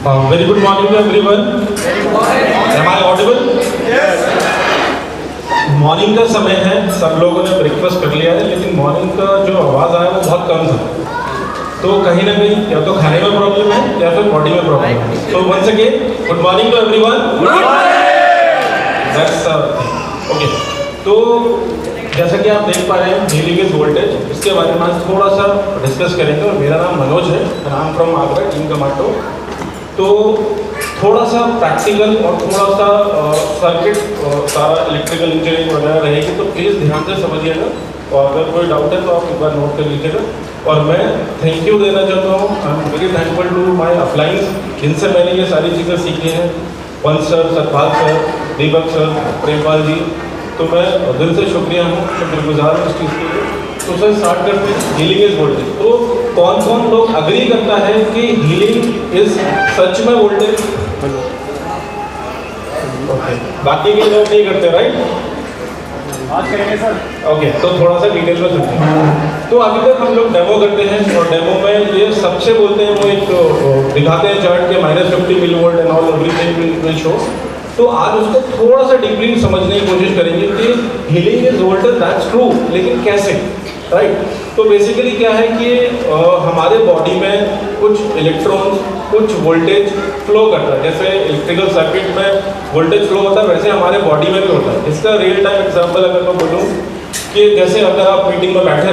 Very good morning to everyone. Am I audible? Yes. Morning का समय है, सब लोगों ने ब्रेकफास्ट कर लिया है, लेकिन मॉर्निंग का जो आवाज़ आया वो बहुत कम था। तो कहीं ना कहीं या तो खाने में प्रॉब्लम है या फिर बॉडी में प्रॉब्लम है। तो once again good morning to everyone. Good morning. That's okay. तो जैसा कि आप देख पा रहे हैं हीलिंग इज वोल्टेज, इसके बारे में आज थोड़ा सा डिस्कस करेंगे। और मेरा नाम मनोज है, I am from Agra, team commando. तो थोड़ा सा प्रैक्टिकल और थोड़ा सा सर्किट सारा इलेक्ट्रिकल इंजीनियरिंग वगैरह रहेगी, तो प्लीज़ ध्यान से समझिएगा। और अगर कोई डाउट है तो आप एक बार नोट कर लीजिएगा। और मैं थैंक यू देना चाहता हूँ, I am very thankful to my appliances, जिनसे मैंने ये सारी चीज़ें सीखी हैं। Vansh sir, Satpal sir, Deepak sir, Prempal ji, तो मैं दिल से शुक्रिया हूँ, शुक्रगुजार हूँ इस चीज़ के लिए। तो सर स्टार्ट करते हैं हीलिंग इज वोल्टेज। तो कौन कौन लोग अग्री करता है कि हीलिंग इज सच में वोल्टेज? बाकी के लोग नहीं करते, राइट? आज करेंगे सर। ओके, तो थोड़ा सा डिटेल में सुनते हैं। तो अभी तक हम लोग डेमो करते हैं, और डेमो में ये सबसे बोलते हैं, वो एक दिखाते हैं चार्ट के -50 millivolt and all everything will show. तो आज उसको थोड़ा सा डीपली समझने की कोशिश करेंगे कि healing is voltage, that's true, लेकिन कैसे, राइट? तो बेसिकली क्या है कि हमारे बॉडी में कुछ इलेक्ट्रॉन्स, कुछ वोल्टेज फ्लो करता है। जैसे इलेक्ट्रिकल सर्किट में वोल्टेज फ्लो होता है, वैसे हमारे बॉडी में भी होता है। इसका रियल टाइम एग्जांपल अगर मैं बोलूँ कि जैसे अगर आप मीटिंग में बैठे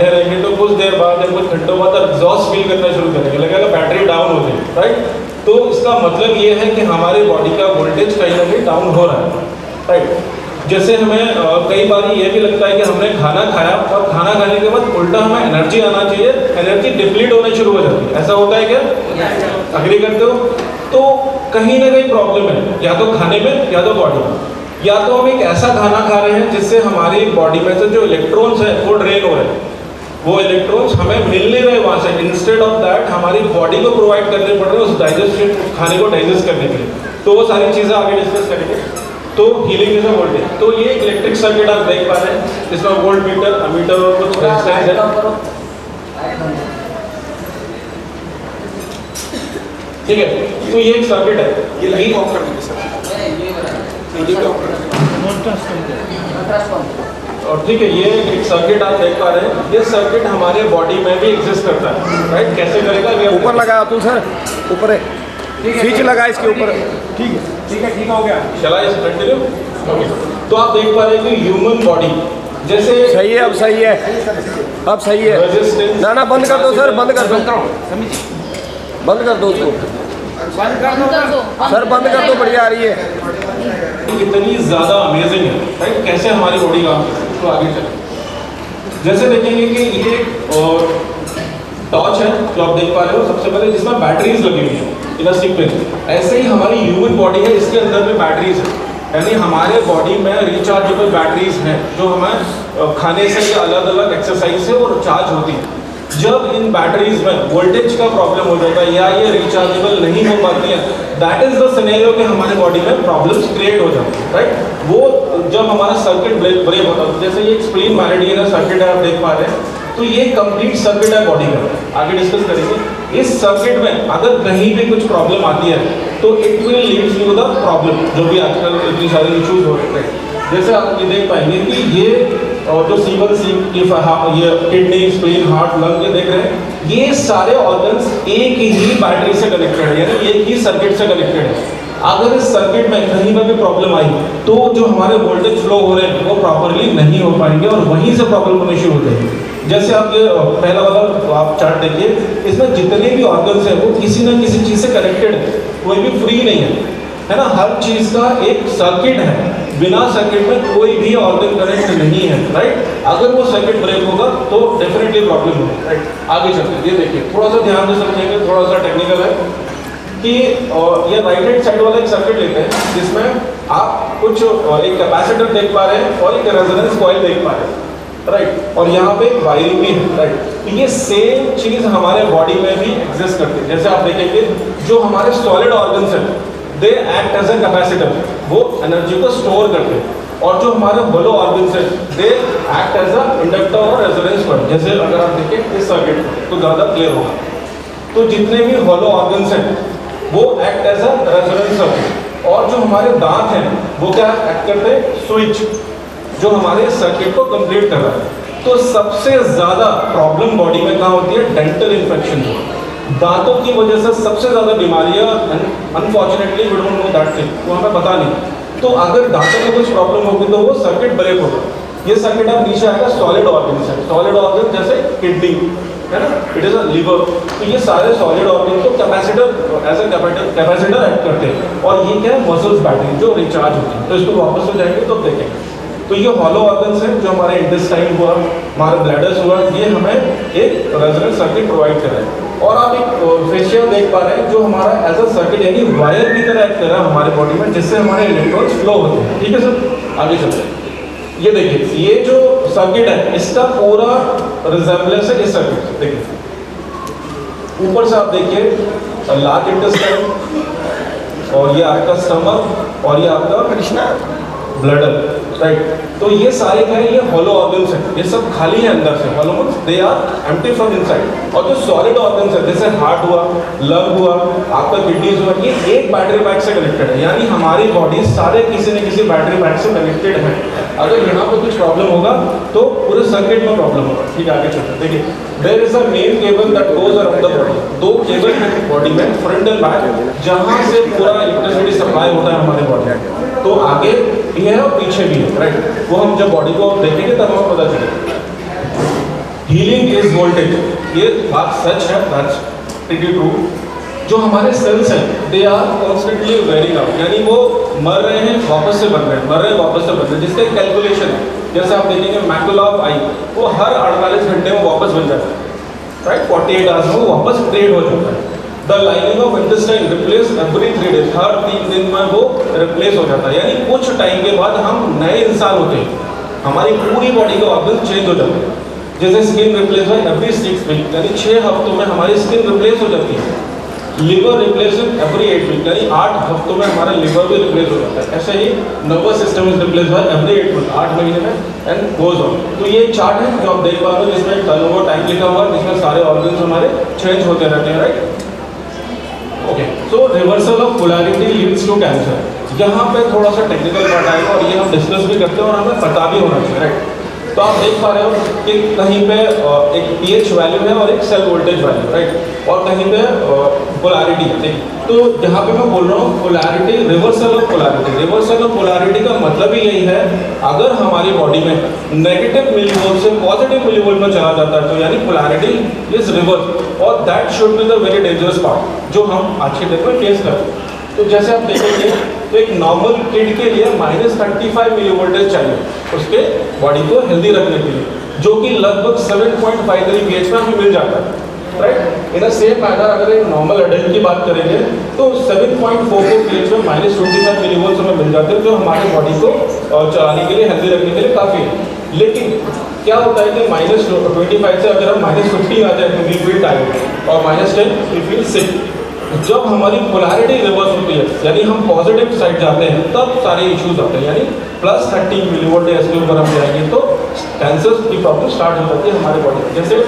रहेंगे तो कुछ देर बाद या कुछ घंटों बाद एग्जॉस्ट फील करना शुरू करेंगे, लगेगा बैटरी डाउन हो गई, राइट? तो इसका मतलब ये है कि हमारे बॉडी का वोल्टेज कहीं ना कहीं डाउन हो रहा है, राइट? जैसे हमें कई बार ये भी लगता है कि हमने खाना खाया और खाना खाने के बाद उल्टा हमें एनर्जी आना चाहिए, एनर्जी डिप्लीट होने शुरू हो जाती है। ऐसा होता है क्या? अग्री करते हो? तो कहीं ना कहीं प्रॉब्लम है, या तो खाने में या तो बॉडी में। या तो हम एक ऐसा खाना खा रहे हैं जिससे हमारी बॉडी में से जो इलेक्ट्रॉन्स है वो ड्रेन हो रहे हैं, वो इलेक्ट्रॉन्स हमें मिल नहीं रहे वहाँ से। इंस्टेड ऑफ दैट हमारी बॉडी को प्रोवाइड करने पड़ रहे हैं उस डाइजेशन, खाने को डाइजेस्ट करने के लिए। तो वो सारी चीज़ें आगे डिस्कस करेंगे। तो हीलिंग इज अ वोल्टेज। तो ये इलेक्ट्रिक सर्किट आप देख पा रहे हैं, इसमें वोल्ट मीटर, अमीटर और कुछ रेजिस्टेंस है, ठीक है? तो ये एक सर्किट है, ये लाइट ऑफ कर दीजिए सर, और ठीक है, ये एक सर्किट आप देख पा रहे हैं। ये सर्किट हमारे बॉडी में भी एग्जिस्ट करता है, राइट? कैसे करेगा? ये ऊपर लगा तू सर, ऊपर है, स्विच लगा इसके ऊपर, ठीक है ठीक हो गया। चला इस कंटिन्यू। ओके, तो आप देख पा रहे हैं कि ह्यूमन बॉडी जैसे सही है, अब सही है, अब सही है। रेजिस्टेंस, ना बंद कर दो सर, बंद कर दो, बंद कर दो उसको, सर बंद कर दो, बढ़िया आ रही है। कितनी ज़्यादा अमेजिंग है, राइट? कैसे हमारी बॉडी काम करती है। तो आगे चलें, जैसे देखेंगे कि ये टॉर्च है जो आप देख पा रहे हो, सबसे पहले जिसमें बैटरीज लगी हुई है इन अ सीक्वेंस। ऐसे ही हमारी ह्यूमन बॉडी है, इसके अंदर भी बैटरीज है, यानी हमारे बॉडी में रिचार्जेबल बैटरीज हैं जो हमें खाने से या अलग अलग एक्सरसाइज से वो चार्ज होती है। जब इन बैटरीज में वोल्टेज का प्रॉब्लम हो जाता है या ये रिचार्जेबल नहीं हो पाती है, दैट इज द सिनेरियो कि हमारे बॉडी में प्रॉब्लम्स क्रिएट हो जाती है, राइट? वो जब हमारा सर्किट ब्रेक होता है, जैसे ये स्प्लिन मैरिडियन सर्किट है, आप देख पा रहे हैं। तो ये कंप्लीट सर्किट है बॉडी का, आगे डिस्कस करेंगे। इस सर्किट में अगर कहीं भी कुछ प्रॉब्लम आती है तो it will lead to the problem, जो भी आजकल इतनी सारे इश्यूज हो रहे हैं। जैसे आप ये देख पाएंगे कि ये जो ये किडनी, स्प्लीन, हार्ट, लंग, ये देख रहे हैं, ये सारे ऑर्गन्स एक ही बैटरी से कनेक्टेड है, यानी एक ही सर्किट से कनेक्टेड है। अगर इस सर्किट में कहीं पर भी प्रॉब्लम आई तो जो हमारे वोल्टेज फ्लो हो रहे हैं वो प्रॉपरली नहीं हो पाएंगे और वहीं से प्रॉब्लम होनी शुरू हो जाएगी। जैसे आप ये पहला वाला आप चार्ट देखिए, इसमें जितने भी ऑर्गन्स हैं वो किसी न किसी चीज़ से कनेक्टेड है, कोई भी फ्री नहीं है ना? हर चीज़ का एक सर्किट है, बिना सर्किट में कोई भी ऑर्गन कनेक्ट नहीं है, राइट? अगर वो सर्किट ब्रेक होगा तो डेफिनेटली प्रॉब्लम होगा, राइट? आगे चलते हैं, ये देखिए, थोड़ा सा ध्यान से समझेंगे, थोड़ा सा टेक्निकल है कि ये राइट हैंड साइड वाला एक सर्किट लेते हैं जिसमें आप कुछ एक कैपेसिटर देख पा रहे हैं और एक रेजोनेंस कॉइल देख पा रहे हैं, राइट? और यहाँ पे वायरिंग भी है, राइट? तो ये सेम चीज़ हमारे बॉडी में भी एग्जिस्ट करती है। जैसे आप देखेंगे जो हमारे सॉलिड ऑर्गन्स हैं they act as a capacitor, वो एनर्जी को स्टोर करते हैं। और जो हमारे होलो ऑर्गन्स हैं they act as a inductor और रेजोनेंस कॉइल। जैसे अगर आप देखें इस सर्किट को तो ज़्यादा क्लियर होगा। तो जितने भी होलो ऑर्गन्स हैं वो act as a resonance circuit. और जो हमारे दांत हैं वो क्या एक्ट करते हैं, स्विच, जो हमारे सर्किट को कंप्लीट कर रहा है। तो सबसे ज़्यादा प्रॉब्लम बॉडी में कहाँ होती है, डेंटल इन्फेक्शन। दांतों की वजह से सबसे ज़्यादा बीमारियाँ, unfortunately we don't know that thing, तो हमें पता नहीं। तो अगर दांतों में कुछ प्रॉब्लम होगी तो वो सर्किट ब्रेक होगा। ये सर्किट अब नीचे आएगा सॉलिड ऑर्गन से, सॉलिड ऑर्गन जैसे किडनी है ना, इट इज अ लिवर। तो ये सारे सॉलिड ऑर्गन को capacitor as a capacitor act करते हैं। और ये क्या है, मसल्स बैटरी जो रिचार्ज होती है। तो इसको वापस हो जाएंगे तो देखेंगे। तो ये हॉलो ऑर्गन्स हैं, जो हमारे इंटेस्टाइन हुआ, हमारे ब्लैडर्स हुआ, ये हमें एक रेजोनेंस सर्किट प्रोवाइड कर रहे हैं। और आप एक फेशियल देख पा रहे हैं जो हमारा एज अ सर्किट यानी वायर की तरह एक्ट कर रहा है हमारे बॉडी में, जिससे हमारे इलेक्ट्रॉन्स फ्लो होते हैं। ठीक है सर, आगे चलते हैं। ये देखिए, ये जो सर्किट है इसका पूरा रिजेम्बलेंस है इस सर्किट से। देखिए ऊपर से आप देखिए लार्ज इंटेस्टाइन, और ये आपका स्टमक, और ये आपका कृष्णा ब्लडर, राइट। तो ये सारे क्या है, ये हॉलो ऑर्गन्स हैं, ये सब खाली है अंदर से। Hollow means they are empty from inside. और जो सॉलिड ऑर्गन्स है जैसे हार्ट हुआ, लंग हुआ, आपका किडनीज हुआ, ये एक बैटरी पैक से कनेक्टेड है। यानी हमारी बॉडी सारे किसी न किसी बैटरी पैक से कनेक्टेड है। अगर यहाँ पे कुछ प्रॉब्लम होगा तो पूरे सर्किट में प्रॉब्लम होगा। ठीक है, आगे चलते। देखिए there is a main cable that goes around the body. दो केबल है बॉडी में, फ्रंट एंड बैक, जहाँ से पूरा इलेक्ट्रिसिटी सप्लाई होता है हमारे बॉडी में। तो आगे भी है और पीछे भी है, राइट। वो हम जब बॉडी को देखेंगे तब हमें पता चलेगा। हीलिंग इज वोल्टेज, ये बात सच है, दैट्स प्रीटी ट्रू। जो हमारे सेल्स हैं they are constantly wearing out, यानी वो मर रहे हैं वापस से बन रहे हैं, मर रहे हैं वापस से बन रहे हैं, जिसका कैलकुलेशन है। जैसे आप देखेंगे मैकुला ऑफ आई, वो हर 48 घंटे में वापस बन जाता है, राइट। 48 आवर्स में वो वापस ट्रेड हो जाता है। The lining of intestine replace every 3 days, हर 3 दिन में वो रिप्लेस हो जाता है। यानी कुछ टाइम के बाद हम नए इंसान होते हैं, हमारी पूरी बॉडी के ऑर्गन चेंज हो जाते हैं। जैसे स्किन रिप्लेस है एवरी 6 weeks, यानी 6 हफ्तों में हमारी स्किन रिप्लेस हो जाती है। लिवर रिप्लेसमेंट एवरी 8 weeks, यानी 8 हफ्तों में हमारा लिवर भी रिप्लेस हो जाता है। ऐसे ही nervous system is replace by every 8 months, 8 महीने में, एंड गोज ऑन। तो ये चार्ट है जो आप देख पा रहे हो, जिसमें टर्नओवर टाइम लिखा हुआ है, जिसमें सारे ऑर्गन्स हमारे चेंज होते रहते हैं, right. Okay, so reversal of polarity leads to cancer. यहाँ पे थोड़ा सा टेक्निकल पार्ट आएगा और ये हम डिस्कस भी करते हैं और हमें पता भी होना चाहिए, राइट। तो आप देख पा रहे हो कि कहीं पे एक pH वैल्यू है और एक सेल वोल्टेज वैल्यू, राइट। और कहीं पे पोलैरिटी है। तो यहाँ पे मैं बोल रहा हूँ polarity, reversal of polarity. Reversal of polarity का मतलब ही यही है, अगर हमारी बॉडी में नेगेटिव मिलीवोल्ट से पॉजिटिव मिलीवोल्ट में चला जाता है तो यानी पोलैरिटी इज रिवर्स, और that should be the very dangerous part जो हम आज के डेट में फेस करते हैं। तो जैसे आप देखेंगे तो एक नॉर्मल किड के लिए -35 मिलीवोल्टेज चाहिए उसके बॉडी को हेल्दी रखने के लिए, जो कि लगभग 7.53 pH में हमें मिल जाता है, राइट। इन अ सेम मैनर अगर एक नॉर्मल एडल्ट की बात करेंगे तो 7.44 pH में -25 मिलीवोल्ट हमें मिल जाते हैं, जो हमारी बॉडी को चलाने के लिए, हेल्दी रखने के लिए काफ़ी है। लेकिन क्या होता है कि -25 से अगर हम -15 आ जाए तो वी फील टायर्ड, और -10 वी फील सिक। जब हमारी पोलैरिटी रिवर्स होती है, यानी हम पॉजिटिव साइड जाते हैं, तब सारे इश्यूज आते हैं। यानी +30 मिलीवोल्ट ऐसे ऊपर हम जाएंगे तो कैंसर की प्रॉब्लम स्टार्ट हो जाती है हमारे बॉडी में। जैसे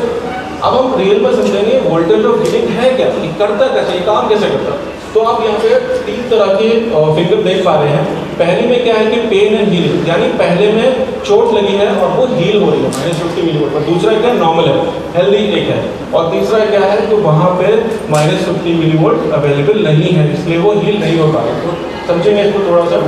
अब हम रियल में समझेंगे वोल्टेज ऑफ हीलिंग है क्या, ये करता कैसे, ये काम कैसे करता है। तो आप यहाँ पे 3 तरह की फिगर देख पा रहे हैं। पहली में क्या है कि पेन एंड हीलिंग, यानी पहले में चोट लगी है और वो हील हो रही है -50 मिलीवोल्ट पर। दूसरा क्या नॉर्मल है, हेल्दी एक है। और तीसरा क्या है तो वहाँ पे -50 मिलीवोल्ट अवेलेबल नहीं है, इसलिए वो हील नहीं हो पा रहा। तो समझेंगे इसको थोड़ा सा।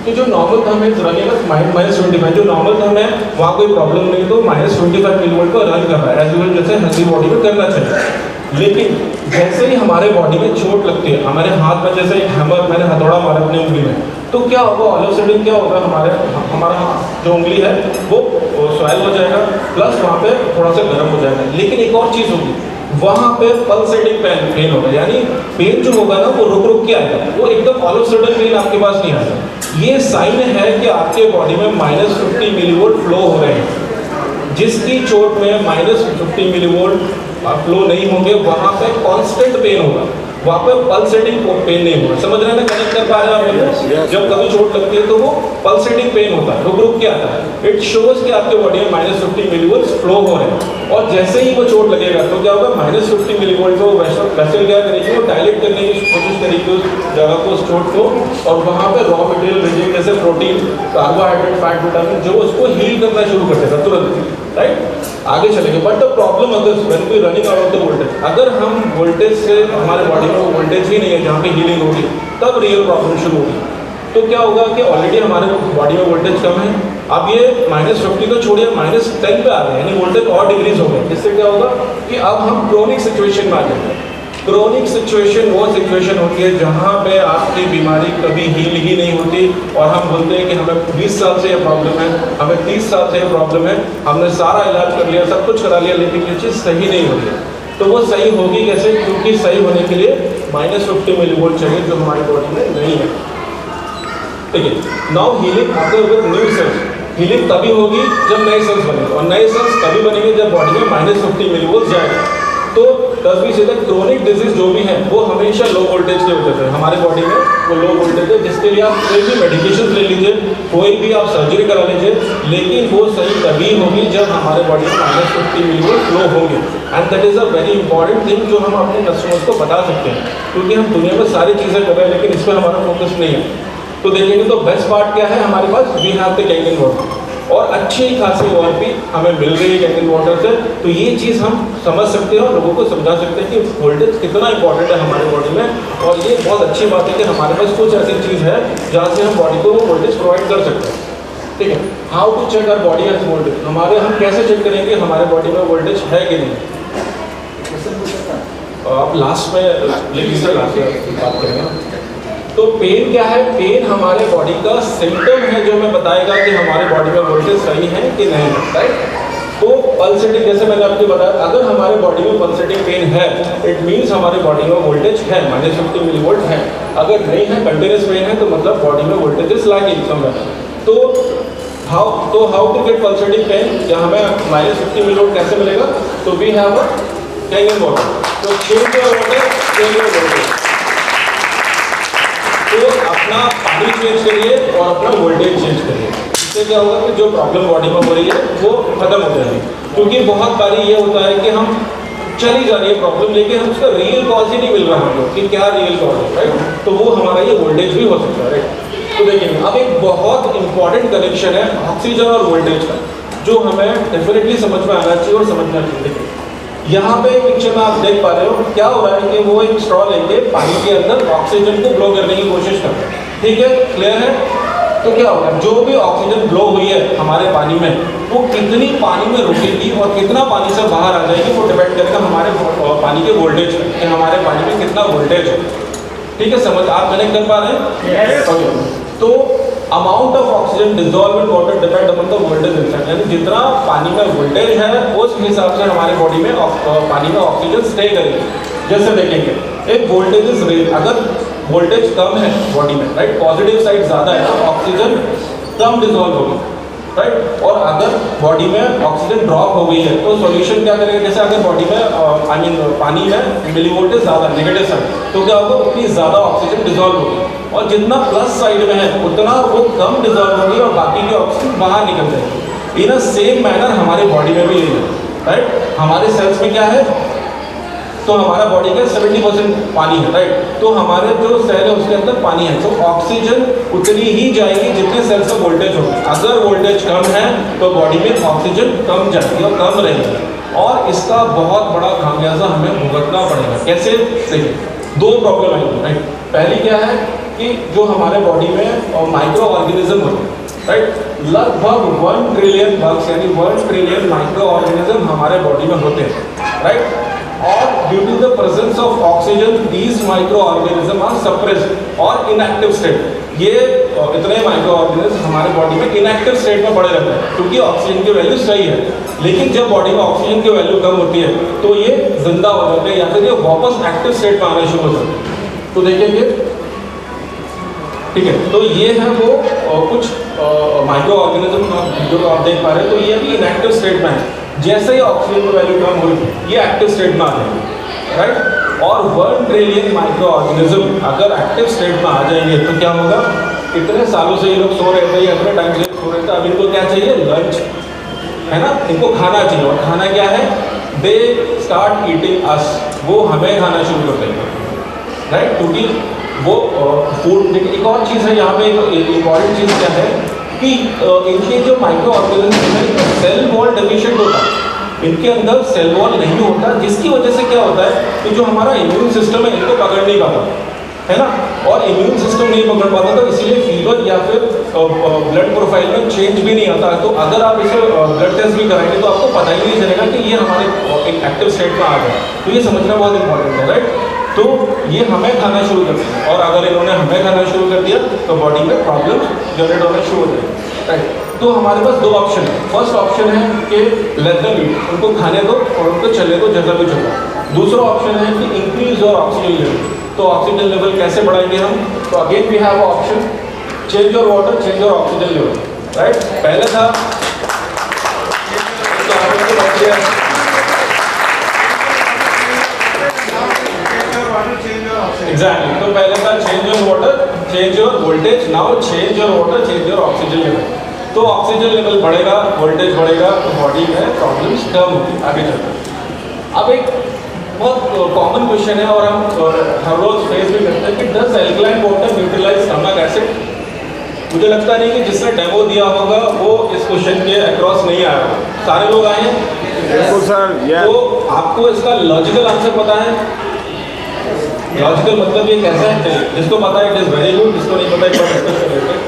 तो जो नॉर्मल थम है रनिंग -25, जो नॉर्मल थम है वहाँ कोई प्रॉब्लम नहीं, तो -25 मिलीवोल्ट पर रन कर रहा है एज यूजुअल, जैसे हेल्दी बॉडी में करना चाहिए। लेकिन जैसे ही हमारे बॉडी में चोट लगती है, हमारे हाथ में जैसे एक हैमर, मैंने हथौड़ा मारा अपनी उंगली में, तो क्या होगा, ऑल ऑफ सडन क्या होगा, हमारा जो उंगली है वो स्वेल हो जाएगा, प्लस वहाँ पे थोड़ा सा गर्म हो जाएगा। लेकिन एक और चीज़ होगी, वहाँ पे पल्सेटिंग पेन होगा, यानी पेन जो होगा ना वो रुक रुक के आएगा, वो एकदम ऑल ऑफ सडन पेन आपके पास नहीं आएगा। ये साइन है कि आपके बॉडी में -50 मिलीवोल्ट फ्लो हो रहे हैं। जिसकी चोट में -50 मिलीवोल्ट फ्लो नहीं होंगे वहाँ पे कांस्टेंट पेन होगा, वहाँ पे पल्सेटिंग पेन नहीं होगा। समझ रहे हैं ना, कनेक्ट कर पा रहे हैं आप? जब कभी चोट लगती है तो वो पल्सेटिंग पेन होता है, रुक रुक के आता है। इट शोज कि आपके बॉडी में -50 मिलीवोल्ट फ्लो हो रहे हैं। और जैसे ही वो चोट लगेगा तो क्या होगा, -50 मिलीवोल्ट को वेसल क्या करेगी, वो डायलेट करने की कोशिश करेगी तरीके उस जगह को स्टोर को और वहाँ पे रॉ मटेरियल भेजेंगे, जैसे प्रोटीन, कार्बोहाइड्रेट, फैट, विटामिन, जो उसको हील करना शुरू कर देगा तुरंत, राइट, आगे चलेंगे। बट द प्रॉब्लम अगर when we running out of the voltage, अगर हम वोल्टेज से हमारे बॉडी में वोल्टेज ही नहीं है जहाँ पे हीलिंग होगी, तब रियल प्रॉब्लम शुरू होगी। तो क्या होगा कि ऑलरेडी हमारे बॉडी में वोल्टेज कम है, अब ये -50 तो छोड़िए -10 पे आ गए, यानी वोल्टेज और डिक्रीज हो गए। इससे क्या होगा कि अब हम क्रोनिक सिचुएशन में आ जाएंगे। क्रोनिक सिचुएशन वो सिचुएशन होती है जहाँ पे आपकी बीमारी कभी हील ही नहीं होती और हम बोलते हैं कि हमें 20 साल से ये प्रॉब्लम है, हमें 30 साल से ये प्रॉब्लम है, हमने सारा इलाज कर लिया, सब कुछ करा लिया, लेकिन ये चीज़ सही नहीं हो रही है। तो वो सही होगी कैसे? क्योंकि सही होने के लिए -50 मिलीवोल्ट चाहिए, जो हमारी बॉडी में नहीं है। ठीक है, now healing after with new sales, healing तभी होगी जब नए सेल्स बनेंगे, और नए सेल्स तभी बनेंगे जब बॉडी में -50 मिलीवोल्ट जाएगा। तो तभी से क्रोनिक डिजीज जो भी है वो हमेशा लो वोल्टेज के वजह से हमारे बॉडी में वो लो वोल्टेज है, जिसके लिए आप कोई भी मेडिकेशन ले लीजिए, कोई भी आप सर्जरी करा लीजिए, लेकिन वो सही तभी होगी जब हमारे बॉडी में -50 मिलीवोल्ट फ्लो होंगे। And that is a very important thing जो हम अपने कस्टमर्स को बता सकते हैं, क्योंकि हम दुनिया में सारी चीज़ें कर रहे हैं लेकिन इस पर हमारा फोकस नहीं है। तो देखेंगे तो बेस्ट पार्ट क्या है हमारे पास, we have the Kangen water, और अच्छी खासी ORP हमें मिल रही है कैंगन वाटर से। तो ये चीज़ हम समझ सकते हैं और लोगों को समझा सकते हैं कि वोल्टेज कितना इंपॉर्टेंट है हमारे बॉडी में। और ये बहुत अच्छी बात है कि हमारे पास कुछ ऐसी चीज़ है जहाँ से हम बॉडी को वो वोल्टेज प्रोवाइड कर सकते हैं। ठीक है, how to check our body has voltage, हमारे हम कैसे चेक करेंगे हमारे बॉडी में वोल्टेज है कि नहीं। आप लास्ट में लास्ट में बात करेंगे। तो पेन क्या है? पेन हमारे बॉडी का सिम्टम है जो हमें बताएगा कि हमारे बॉडी में वोल्टेज सही है कि नहीं, राइट। तो पल्सेटिंग, जैसे मैंने आपको बताया, अगर हमारे बॉडी में पल्सेटिंग पेन है, इट मीन्स हमारे बॉडी में वोल्टेज है, -50 मिलीवोल्ट है। अगर नहीं है, कंटिन्यूस पेन है, तो मतलब बॉडी में वोल्टेज इज लैकिंग समवेयर। तो how to get pulsating pain, या हमें -50 मिलीवोल्ट कैसे मिलेगा? तो we have a Kangen water, तो change your water, change your voltage. तो अपना पानी चेंज करिए और अपना वोल्टेज चेंज करिए, इससे क्या होगा कि जो प्रॉब्लम बॉडी में हो रही है वो खत्म हो जाएगी। क्योंकि बहुत बारी ये होता है कि हम चली जा रही है प्रॉब्लम, लेकिन हम उसका रियल कॉज ही नहीं मिल रहा हमको कि क्या रियल कॉज है, राइट। तो वो हमारा ये वोल्टेज भी हो सकता है, राइट। तो देखिए अब एक बहुत इंपॉर्टेंट कनेक्शन है ऑक्सीजन और वोल्टेज का, जो हमें डेफिनेटली समझ में आना चाहिए और समझना चाहिए। यहाँ पे पिक्चर में आप देख पा रहे हो क्या हो रहा है कि वो एक स्ट्रॉ लेके पानी के अंदर ऑक्सीजन को ब्लो करने की कोशिश कर रहे हैं, ठीक है, क्लियर है। तो क्या होगा, जो भी ऑक्सीजन ब्लो हुई है हमारे पानी में, वो कितनी पानी में रुकेगी और कितना पानी से बाहर आ जाएगी, वो डिपेंड करेगा हमारे पानी के वोल्टेज पर, कि हमारे पानी में कितना वोल्टेज है। ठीक है, समझ आप कनेक्ट कर पा रहे हैं? yes. तो amount of oxygen dissolve in water depend upon the voltage inside, यानी जितना पानी में वोल्टेज है उस हिसाब से हमारी बॉडी में पानी में ऑक्सीजन स्टे करेगी। जैसे देखेंगे एक वोल्टेज इज रेज, अगर वोल्टेज कम है बॉडी में, राइट, पॉजिटिव साइड ज़्यादा है तो ऑक्सीजन कम डिजॉल्व होगी, राइट। और अगर बॉडी में ऑक्सीजन ड्रॉप हो गई है तो सॉल्यूशन क्या करेगा, जैसे अगर बॉडी में पानी में मिली वोल्टेज ज़्यादा नेगेटिव साइड, तो क्या होगा, उतनी ज़्यादा ऑक्सीजन डिजॉल्व होगी, और जितना प्लस साइड में है उतना वो कम डिजॉल्व होगी और बाकी की ऑक्सीजन बाहर निकल जाएगी। इन अ सेम मैनर हमारे बॉडी में भी यही है, राइट। हमारे सेल्स में क्या है, तो हमारा बॉडी का 70% पानी है, राइट। तो हमारे जो सेल है उसके अंदर पानी है, तो ऑक्सीजन उतनी ही जाएगी जितने सेल्स का वोल्टेज होगा। अगर वोल्टेज कम है तो बॉडी में ऑक्सीजन कम जाएगी और कम रहेगी, और इसका बहुत बड़ा खामियाजा हमें भुगतना पड़ेगा। कैसे? देखिए दो प्रॉब्लम आएगी, राइट। पहली क्या है कि जो हमारे बॉडी में माइक्रो ऑर्गेनिज्म होते हैं, राइट, लगभग 1 ट्रिलियन बग्स यानी 1 ट्रिलियन माइक्रो ऑर्गेनिज्म हमारे बॉडी में होते हैं, राइट। और due to the presence of oxygen these microorganism are suppressed और इनएक्टिव स्टेट। ये इतने माइक्रो ऑर्गेनिज्म हमारे बॉडी में इनएक्टिव स्टेट में पड़े रहते हैं क्योंकि ऑक्सीजन की वैल्यू सही है, लेकिन जब बॉडी में ऑक्सीजन की वैल्यू कम होती है तो ये जिंदा हो जाते हैं या फिर ये वापस एक्टिव स्टेट में आने शुरू हो जाते हैं। तो देखेंगे, ठीक है, तो ये है वो कुछ माइक्रो ऑर्गेनिज्म जो आप देख पा रहे हैं, तो ये भी इनएक्टिव स्टेट में है। जैसे ही ऑक्सीजन की वैल्यू कम हुई ये एक्टिव स्टेट में आ जाएंगे, राइट। और 1 ट्रिलियन माइक्रो ऑर्गेनिज्म अगर एक्टिव स्टेट में आ जाएंगे तो क्या होगा, इतने सालों से ये लोग सो रहे थे या इतने टाइम से सो रहे थे, अब इनको क्या चाहिए, लंच, है ना, इनको खाना चाहिए। और खाना क्या है, दे स्टार्ट ईटिंग अस, वो हमें खाना शुरू कर देंगे, राइट। क्योंकि वो फूड। देखिए एक और चीज़ है यहाँ पे, एक इम्पॉर्टेंट चीज़ क्या है कि इनके जो माइक्रो ऑर्गेनिज्म है सेल वॉल डेफिशिएंट होता है, इनके अंदर सेल वॉल नहीं होता, जिसकी वजह से क्या होता है कि जो हमारा इम्यून सिस्टम है इनको पकड़ नहीं पाता है ना, और इम्यून सिस्टम नहीं पकड़ पाता तो इसीलिए फीवर या फिर ब्लड प्रोफाइल में चेंज भी नहीं आता। तो अगर आप इसे ब्लड टेस्ट भी कराएंगे तो आपको पता ही नहीं चलेगा कि ये हमारे एक एक्टिव स्टेट में आ गया। तो ये समझना बहुत इंपॉर्टेंट है, राइट। तो ये हमें खाना शुरू कर दिया, और अगर इन्होंने हमें खाना शुरू कर दिया तो बॉडी में प्रॉब्लम जनरेट होना शुरू हो जाएगी, राइट। तो हमारे पास दो ऑप्शन है। फर्स्ट ऑप्शन है कि लेट देम ईट, उनको खाने दो और उनको चले दो जैसा भी चल रहा है। दूसरा ऑप्शन है कि इंक्रीज योर ऑक्सीजन लेवल। तो ऑक्सीजन लेवल कैसे बढ़ाएंगे हम? तो again we have option change your water, change your oxygen level, right. पहले था एग्जैक्टली, तो पहले था change your water, change your voltage, now change your water, change your oxygen level. तो ऑक्सीजन लेवल बढ़ेगा, वोल्टेज बढ़ेगा, तो बॉडी में प्रॉब्लम्स कम होगी आगे चलकर। अब एक बहुत कॉमन क्वेश्चन है और हम हर रोज फेस भी करते हैं कि does alkaline water neutralise stomach acid? मुझे लगता नहीं कि जिसने डेमो दिया होगा वो इस क्वेश्चन के अक्रॉस नहीं आया होगा। सारे लोग आए हैं? बिल्कुल सर। तो आपको इसका लॉजिकल आंसर पता है? लॉजिकल मतलब ये कैसा है, जिसको पता है इट इज वेरी गुड, जिसको नहीं पता है डिस्कस कर लेते हैं।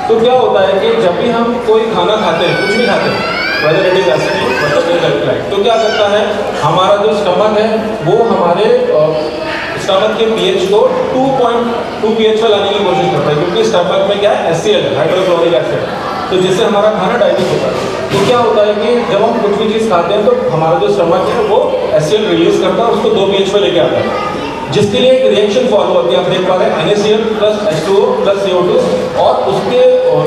तो क्या होता है कि जब भी हम कोई खाना खाते हैं, कुछ भी खाते हैं, whether it is acidic, whether it is alkaline, तो क्या करता है हमारा जो स्टमक है वो हमारे स्टमक के pH को 2.2 pH पर लाने की कोशिश करता है, क्योंकि स्टमक में क्या है HCl है, हाइड्रोक्लोरिक एसिड, तो जिससे हमारा खाना डाइजेस्ट होता है। तो क्या होता है कि जब हम कुछ भी चीज़ खाते हैं तो हमारा जो स्टमक है वो HCl रिलीज करता है, उसको 2 pH पर लेके आता है, जिसके लिए एक रिएक्शन फॉलो होती है। आप देख पा रहे हैं NaCl plus H2O plus CO2, और उसके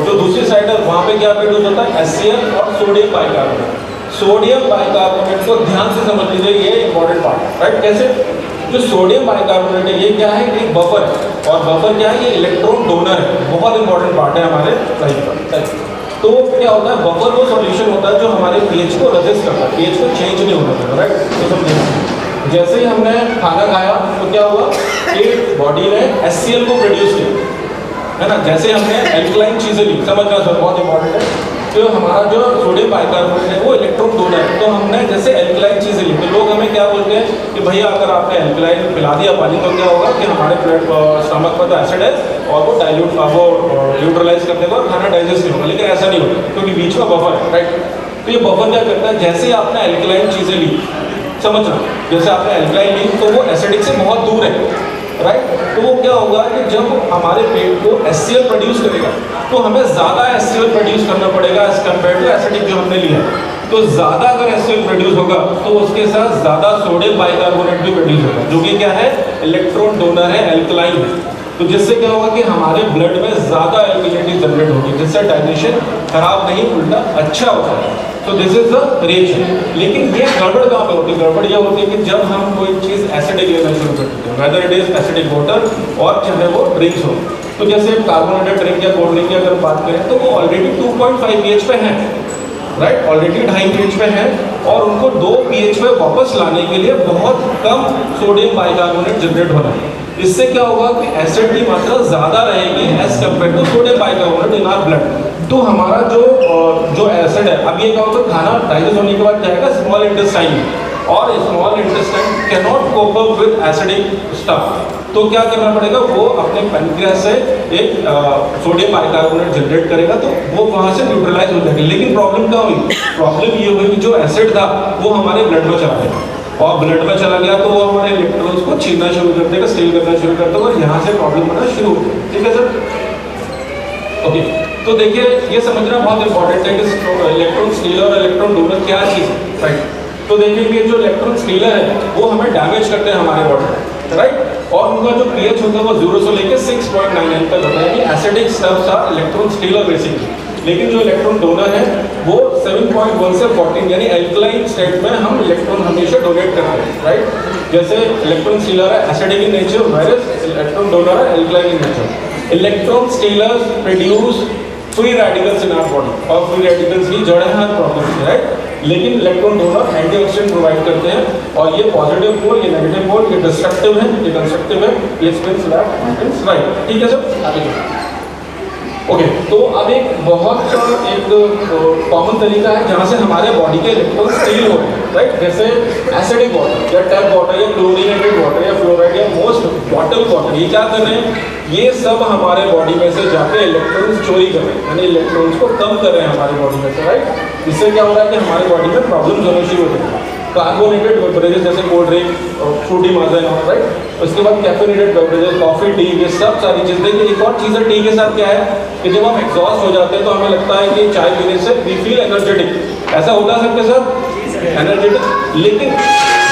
जो दूसरी साइड है वहाँ पे क्या प्रोड्यूस होता है HCl और सोडियम बाइकार्बोनेट। सोडियम बाइकार्बोनेट को ध्यान से समझ लीजिए, ये इंपॉर्टेंट पार्ट है, राइट। कैसे? जो सोडियम बाइकार्बोनेट है ये क्या है? एक बफर है, और बफर क्या है? ये इलेक्ट्रॉन डोनर है, बहुत इंपॉर्टेंट पार्ट है हमारे लाइफ का। तो क्या होता है, बफर वो सॉल्यूशन होता है जो हमारे pH को रेजिस्ट करता है, pH को चेंज नहीं होना चाहिए, राइट। तो समझिए जैसे ही हमने खाना खाया तो क्या हुआ कि बॉडी ने HCl को प्रोड्यूस किया, है ना। जैसे हमने एल्कलाइन चीज़ें ली, समझना सर बहुत इंपॉर्टेंट है। तो हमारा जो सोडियम बाइकार्बोनेट है वो इलेक्ट्रॉन डोनर है, तो हमने जैसे एल्कलाइन चीज़ें ली तो लोग हमें क्या बोलते हैं कि भैया अगर आपने एल्कलाइन पिला दिया पानी तो क्या होगा कि हमारे ब्लड स्टमक पर तो एसिड है और वो डाइल्यूट वो न्यूट्रलाइज कर देगा और खाना डाइजेस्ट नहीं होगा। लेकिन ऐसा नहीं होता, क्योंकि बीच में बफर है, राइट। तो ये बफर क्या करता है, जैसे ही आपने एल्कलाइन चीज़ें ली, समझना, जैसे आपने एल्कलाइन ली तो वो एसिडिक से बहुत दूर है, राइट। तो वो क्या होगा कि जब हमारे पेट को HCl प्रोड्यूस करेगा तो हमें ज़्यादा HCl प्रोड्यूस करना पड़ेगा एज कम्पेयर टू एसिडिक जो हमने लिया है। तो ज़्यादा अगर HCl प्रोड्यूस होगा तो उसके साथ ज़्यादा सोडियम बाइकार्बोनेट भी प्रोड्यूस होगा, जो कि क्या है? इलेक्ट्रॉन डोनर है, एल्कलाइन है। तो जिससे क्या होगा कि हमारे ब्लड में ज़्यादा एल्कलिनिटी जनरेट होगी, जिससे डाइजेशन खराब नहीं उल्टा अच्छा होता है। तो दिस इज द रिएक्शन। लेकिन ये गड़बड़ कहाँ पे होती है? गड़बड़ ये होती है कि जब हम कोई चीज़ एसिडिक लेना शुरू कर देते हैं, whether it is acidic water और चाहे वो ड्रिंक्स हो। तो जैसे कार्बोनेटेड ड्रिंक या कोल्ड ड्रिंक की अगर बात करें तो वो ऑलरेडी 2.5 pH पे हैं, राइट, ऑलरेडी 2.5 pH पे हैं, और उनको 2 pH पे वापस लाने के लिए बहुत कम सोडियम बाइकार्बोनेट जनरेट होना है। इससे क्या होगा कि एसिड की मात्रा ज़्यादा रहेगी as compare to sodium bicarbonate in our blood. तो हमारा जो एसिड है, अब ये क्या होगा, खाना डाइजेस्ट होने के बाद जाएगा स्मॉल इंटेस्टाइन में, और small intestine can not cope up with acidic stuff. तो क्या करना पड़ेगा, वो अपने पैनक्रियास से एक सोडियम बाइकार्बोनेट जनरेट करेगा, तो वो वहाँ से न्यूट्रलाइज हो जाएगा। लेकिन प्रॉब्लम क्या हुई? प्रॉब्लम ये हुई कि जो एसिड था वो हमारे ब्लड में चला गया, और ब्लड में चला गया तो वो हमारे इलेक्ट्रॉन्स को छीनना शुरू कर देगा, स्टील करना शुरू कर देगा, और यहाँ से प्रॉब्लम होना शुरू हो। ठीक है सर, ओके। तो देखिए ये समझना बहुत इंपॉर्टेंट है कि इलेक्ट्रॉन स्टीलर और इलेक्ट्रॉन डोनर क्या चीज़ है, राइट। तो देखिए कि जो इलेक्ट्रॉन स्टीलर है वो हमें डैमेज करते हैं हमारे बॉडी में, राइट, और उनका जो pH होता है वो 0 से लेकर 6.99 तक होता है। कि acidic stuffs are electron stealer basically, लेकिन जो इलेक्ट्रॉन डोनर है वो 7.1 से 14 यानी एल्कलाइन स्टेट में हम इलेक्ट्रॉन हमेशा डोनेट करते हैं, राइट। जैसे इलेक्ट्रॉन स्टीलर है acidic in nature, virus electron donor है alkaline in nature. Electron stealers produce free radicals in our body, और फ्री रेडिकल्स की जड़ है हर प्रॉब्लम की, राइट। लेकिन इलेक्ट्रॉन डोनर एंटीऑक्सीडेंट प्रोवाइड करते हैं, और ये पॉजिटिव पोल, ये नेगेटिव पोल, ये डिस्ट्रक्टिव है, ये कंस्ट्रक्टिव है, ये स्पिन्स लेफ्ट स्पिन्स राइट, ठीक है सर, आगे ओके। तो अब एक बहुत एक कॉमन तरीका है जहाँ से हमारे बॉडी के इलेक्ट्रॉन स्टील हो रहे हैं, राइट। जैसे एसिडिक वाटर या टैप वाटर या क्लोरीनेटेड वाटर या फ्लोराइड या मोस्ट बॉटल वाटर, ये क्या कर रहे हैं, ये सब हमारे बॉडी में से जाके इलेक्ट्रॉन्स चोरी कर रहे हैं, यानी इलेक्ट्रॉन्स को कम कर रहे हैं हमारे बॉडी में से, राइट। इससे क्या हो रहा है कि हमारे बॉडी में प्रॉब्लम्स होने शुरू हो रहे हैं। कार्बोनेटेड बेवरेजेस जैसे कोल्ड ड्रिंक, फ्रूटी माजा, राइट। उसके बाद कैफेनेटेड बेवरेजेस, कॉफी, टी, ये सब सारी चीज़। देखिए एक और चीज़ है टी के साथ क्या है कि जब हम एग्जॉस्ट हो जाते हैं तो हमें लगता है कि चाय पीने से वी फील एनर्जेटिक, ऐसा होता है सबके साथ एनर्जेटिक। लेकिन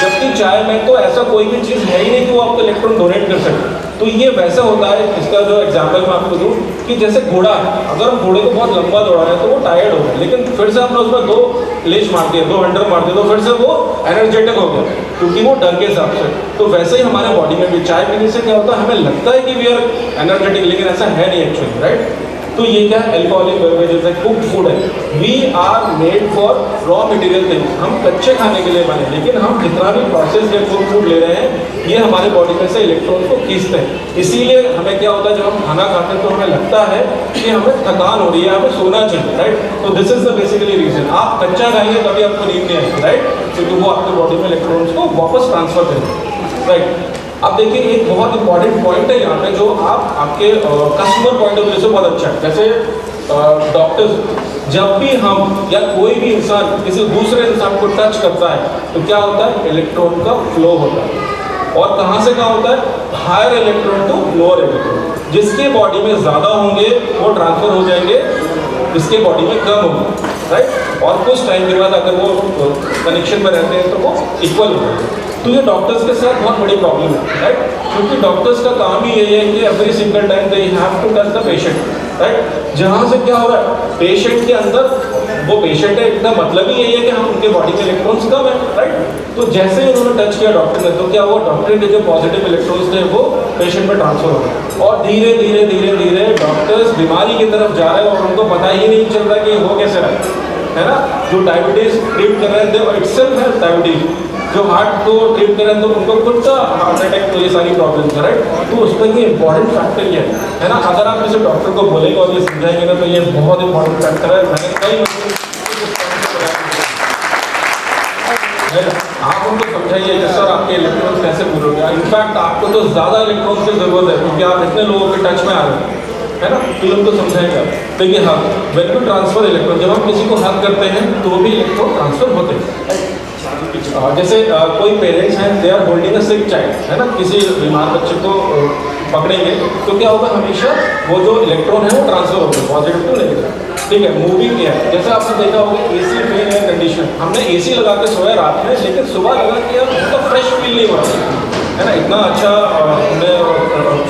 जबकि चाय में तो ऐसा कोई भी चीज़ है ही नहीं कि वो आपको इलेक्ट्रॉन डोनेट कर सके। तो ये वैसा होता है, इसका जो एग्जाम्पल मैं आपको दूँ कि जैसे घोड़ा, अगर हम घोड़े को बहुत लंबा दौड़ा रहे हैं तो वो टायर्ड हो गया, लेकिन फिर से हमने उसमें 2 लेश मार दिए, 2 हंटर मार दिए, तो फिर से वो एनर्जेटिक हो गया, क्योंकि वो डर के हिसाब से। तो वैसे ही हमारे बॉडी में भी चाय पीने से क्या होता है, हमें लगता है कि वी आर एनर्जेटिक, लेकिन ऐसा है नहीं एक्चुअली, राइट। तो ये क्या है, एल्कोहलिक बेवरेजेस है, कुक्ड फूड है। We are made for raw material things, हम कच्चे खाने के लिए बने, लेकिन हम जितना भी प्रोसेस या कुक फूड ले रहे हैं ये हमारे बॉडी में से इलेक्ट्रॉन को खींचते हैं। इसीलिए हमें क्या होता है, जब हम खाना खाते हैं तो हमें लगता है कि हमें थकान हो रही है, हमें सोना चाहिए, राइट। तो this is the basically reason. आप कच्चा खाएंगे तभी आपको नींद नहीं आएगी, राइट, क्योंकि वो आपके बॉडी में इलेक्ट्रॉन्स को वापस ट्रांसफर करेंगे, राइट। अब देखिए एक बहुत इंपॉर्टेंट पॉइंट है यहाँ पे जो आपके कस्टमर पॉइंट ऑफ व्यू से बहुत अच्छा है। जैसे डॉक्टर्स, जब भी हम या कोई भी इंसान किसी दूसरे इंसान को टच करता है तो क्या होता है, इलेक्ट्रॉन का फ्लो होता है। और कहाँ से क्या होता है, higher electron to lower electron. जिसके बॉडी में ज़्यादा होंगे वो ट्रांसफर हो जाएंगे, जिसके बॉडी में कम होंगे, राइट। और कुछ टाइम के बाद अगर वो कनेक्शन में रहते हैं तो वो इक्वल हो जाएंगे। तो ये डॉक्टर्स के साथ बहुत बड़ी प्रॉब्लम है, राइट, क्योंकि डॉक्टर्स का काम ही यही है कि every single time they have to touch the patient, right. जहाँ से क्या हो रहा है, पेशेंट के अंदर वो पेशेंट है, इतना मतलब ही यही है कि हम उनके बॉडी में इलेक्ट्रॉन्स कम है, राइट। तो जैसे ही उन्होंने टच किया डॉक्टर ने, तो क्या हुआ, डॉक्टर के जो पॉजिटिव इलेक्ट्रॉन्स थे वो पेशेंट में ट्रांसफर हो गए, और धीरे धीरे धीरे धीरे डॉक्टर्स बीमारी की तरफ जा रहे हैं और उनको पता ही नहीं चल रहा कि हो कैसे रहा है ना। जो डायबिटीज ट्रीट कर रहे हैं दे इटसेल्फ है डायबिटीज, जो हार्ट को ट्रीट कर रहे हैं तो उनको खुद का हार्ट अटैक, तो ये सारी प्रॉब्लम्स है, राइट। तो उसमें ये इंपॉर्टेंट फैक्टर ये है ना। अगर आप किसी डॉक्टर को बोलेंगे और ये समझाएंगे ना तो ये बहुत इंपॉर्टेंट फैक्टर है। मैंने कई आप उनको समझाइए कि सर आपके इलेक्ट्रॉन्स कैसे पूरे होंगे। इनफैक्ट आपको तो ज़्यादा इलेक्ट्रॉन्स की जरूरत है क्योंकि आप इतने लोगों के टच में आ रहे हैं, है ना। तो उनको समझाएगा। देखिए हाँ, व्हेन यू ट्रांसफर इलेक्ट्रॉन, जब हम किसी को हग करते हैं तो वो भी इलेक्ट्रॉन ट्रांसफर होते हैं। जैसे कोई पेरेंट्स हैं, they are holding a sick child, है ना, किसी बीमार बच्चे को पकड़ेंगे तो क्या होगा, हमेशा वो जो इलेक्ट्रॉन है वो ट्रांसफर होगा पॉजिटिव टू नेगेटिव, ठीक है। मूविंग एयर, जैसे आपने देखा होगा एसी फैन एयर कंडीशन, हमने एसी लगा के सोया रात में, लेकिन सुबह लगा के यार उसका फ्रेश फील नहीं हो रहा है ना। इतना अच्छा हमने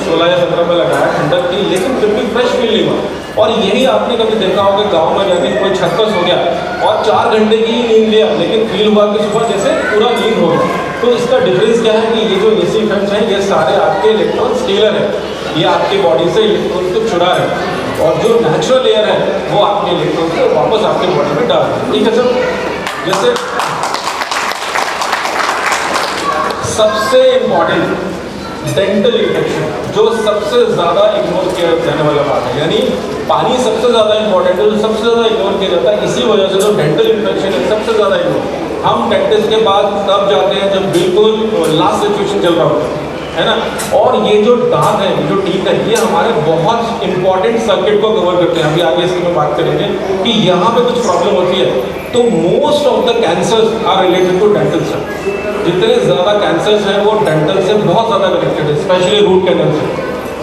16 या 17 में लगाया ठंडक की, लेकिन फिर भी फ्रेश फील नहीं हुआ। और यही आपने कभी देखा होगा गांव में जाके कोई छत्तीस हो गया और 4 घंटे की ही नींद लिया, लेकिन फील हुआ कि सुबह जैसे पूरा नींद हो गया। तो इसका डिफरेंस क्या है कि ये जो एसी फैंस हैं ये सारे आपके इलेक्ट्रॉन स्टीलर है, ये आपकी बॉडी से इलेक्ट्रॉन को चुरा है, और जो नेचुरल एयर है वो आपके इलेक्ट्रॉन को वापस आपके बॉडी में डाल रहा है, ठीक है सर। जैसे सबसे इम्पॉर्टेंट डेंटल इन्फेक्शन, जो सबसे ज़्यादा इग्नोर किया जाने वाला बात है, यानी पानी सबसे ज़्यादा इंपॉर्टेंट है, जो सबसे ज़्यादा इग्नोर किया जाता है। इसी वजह से जो डेंटल इन्फेक्शन है सबसे ज़्यादा इग्नोर, हम डेंटिस्ट के पास तब जाते हैं जब बिल्कुल लास्ट सिचुएशन चल रहा होता है ना। और ये जो दांत है, जो टीथ है, ये हमारे बहुत इंपॉर्टेंट सर्किट को कवर करते हैं। अभी आगे इसकी में बात करेंगे कि यहाँ पे कुछ प्रॉब्लम होती है तो most of the cancers are related to dental से। जितने ज़्यादा कैंसर्स हैं वो डेंटल से बहुत ज़्यादा कनेक्टेड है, स्पेशली रूट कैनल से,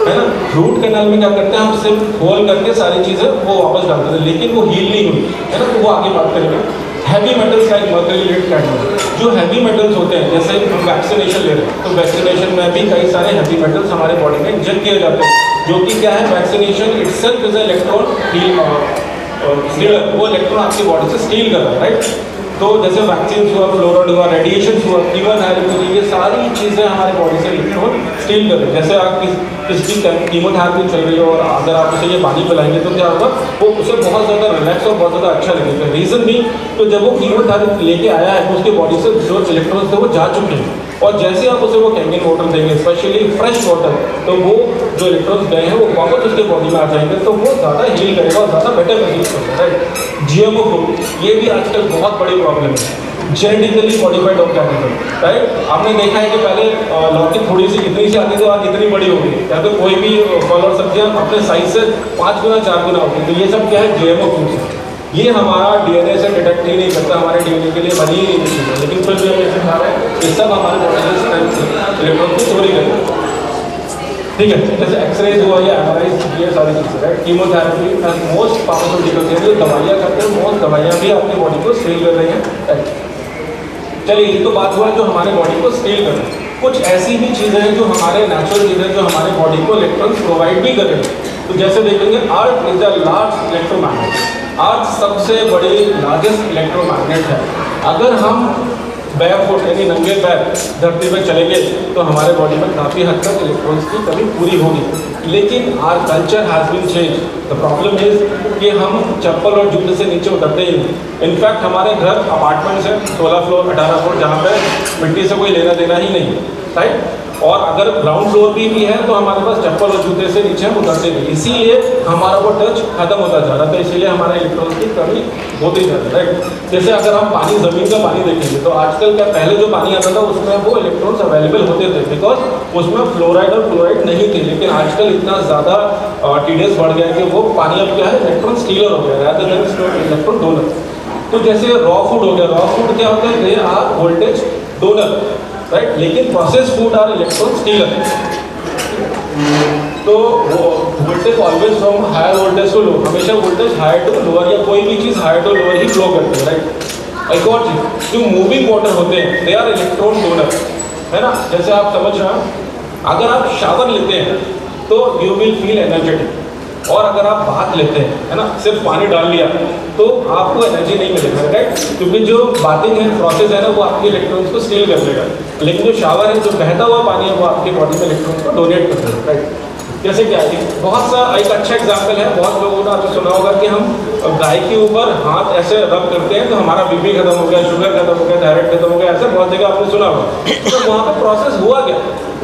है ना। रूट कैनल में क्या करते हैं, हम सिर्फ खोल करके सारी चीज़ें वो वापस डाल देते हैं, लेकिन वो हील नहीं हुई, है ना। तो वो आगे बात करेंगे। Heavy metals like mercury, lead, cadmium, जो हैवी मेटल्स होते हैं, जैसे हम वैक्सीनेशन ले रहे हैं तो वैक्सीनेशन में भी कई सारे हैवी मेटल्स हमारे बॉडी में इंजेक्ट किए जाते हैं, जो कि क्या है, vaccination itself is electron stealer, वो इलेक्ट्रॉन आपकी बॉडी से स्टील कर रहा है, राइट। तो जैसे वैक्सीन हुआ, फ्लोराइड हुआ, रेडिएशन हुआ, कीमोथेरेपी, ये सारी चीज़ें हमारे बॉडी से इलेक्ट्रॉन स्टील कर रहे हैं। जैसे आप किसी कीमोथेरेपी चल रही हो और अगर आप उसे ये पानी पिलाएंगे तो क्या होगा, वो उसे बहुत ज़्यादा रिलैक्स और बहुत ज़्यादा अच्छा लगेगा। रीज़न भी तो जब वो कीमोथेरेपी लेके आया है तो उसके बॉडी से जो इलेक्ट्रॉन्स थे वो जा चुके हैं, और जैसे आप उसे वो कैंगन वाटर देंगे, स्पेशली फ्रेश वाटर, तो वो जो इलेक्ट्रॉन्स गए हैं वो वापस उसके बॉडी में आ जाएंगे, तो वो ज़्यादा हील करेगा और ज़्यादा बेटर महसूस करेगा, राइट। GMO फूड, ये भी आजकल बहुत बड़ी प्रॉब्लम है, जेनेटिकली मॉडिफाइड ऑर्गेनिज्म, राइट। आपने देखा है कि पहले लौकी थोड़ी सी इतनी सी आती तो आज इतनी बड़ी हो गई, या तो कोई भी फल और सब्जियां अपने साइज से 5 गुना 4 गुना होती है। तो ये सब क्या है, GMO फूड है। ये हमारा DNA से डिटेक्ट ही नहीं करता, हमारे DNA के लिए बनी ही नहीं चीज़ है, लेकिन फिर भी हम इसे खा रहे हैं। ये सब हमारे बॉडी से इलेक्ट्रॉन की चोरी करेंगे, ठीक है। जैसे एक्सरेज हुआ या MRI, ये सारी चीज़ें, right. Chemotherapy and most pharmaceuticals हैं जो दवाइयाँ करते हैं, मोस्ट दवाइयाँ भी आपकी बॉडी को स्टील कर रही हैं, राइट। चलिए, ये तो बात हुआ जो हमारे बॉडी को स्टील कर रहे हैं। कुछ ऐसी भी चीज़ें हैं जो हमारे नेचुरल चीज़ें जो हमारे बॉडी को इलेक्ट्रॉन्स प्रोवाइड भी कर रहे हैं। तो जैसे देखेंगे, earth is the large electromagnet. Earth सबसे बड़ी लार्जेस्ट इलेक्ट्रोमैग्नेट है। अगर हम बैरफुट यानी नंगे पैर धरती पर चलेंगे तो हमारे बॉडी में काफ़ी हद तक इलेक्ट्रॉन्स की कमी पूरी होगी। लेकिन our culture has been change. The problem is कि हम चप्पल और जूते से नीचे उतरते ही नहीं। इनफैक्ट हमारे घर अपार्टमेंट्स हैं 16 फ्लोर 18 फ्लोर, जहाँ पे मिट्टी से कोई लेना देना ही नहीं, राइट। और अगर ग्राउंड फ्लोर भी है तो हमारे पास चप्पल और जूते से नीचे हम उतरते नहीं, इसीलिए हमारा वो टच खत्म होता जा रहा था, इसीलिए हमारे इलेक्ट्रॉन्स की कमी होती जा रही है, राइट। जैसे अगर हम पानी, ज़मीन का पानी देखेंगे तो आजकल क्या, पहले जो पानी आता था उसमें वो इलेक्ट्रॉन्स अवेलेबल होते थे बिकॉज उसमें फ्लोराइड और क्लोराइड नहीं थे। लेकिन आजकल इतना ज़्यादा TDS बढ़ गया है कि वो पानी अब क्या है, इलेक्ट्रॉन स्टीलर हो गया है, इलेक्ट्रॉन डोनर। तो जैसे रॉ फूड हो गया, रॉ फूड क्या होता है, they are voltage donor, right. लेकिन process food are electron stealer. तो voltage always from higher voltage to low, हमेशा वोल्टेज हायर टू लोअर या कोई भी चीज़ हायर टू लोअर ही फ्लो करती है, राइट। एक और चीज़, जो मूविंग वाटर होते हैं दे आर इलेक्ट्रॉन डोनर, है ना। जैसे आप समझ रहे हैं, अगर आप शावर लेते हैं तो यू विल फील एनर्जेटिक, और अगर आप बात लेते हैं, है ना, सिर्फ पानी डाल लिया तो आपको एनर्जी नहीं मिलेगा, राइट। क्योंकि जो बाथिंग है, प्रोसेस है ना, वो आपके इलेक्ट्रॉन्स को स्टील कर देगा। लेकिन जो शावर है, जो बहता हुआ पानी है, वो आपके बॉडी में इलेक्ट्रॉन्स को डोनेट कर देगा, राइट। जैसे क्या है, बहुत सा एक अच्छा एग्जाम्पल है, बहुत लोगों ने आपने सुना होगा कि हम गाय के ऊपर हाथ ऐसे रब करते हैं तो हमारा BP खत्म हो गया, शुगर खत्म हो गया, थायराइड खत्म हो गया, ऐसे बहुत जगह आपने सुना होगा। तो वहाँ पर प्रोसेस हुआ क्या,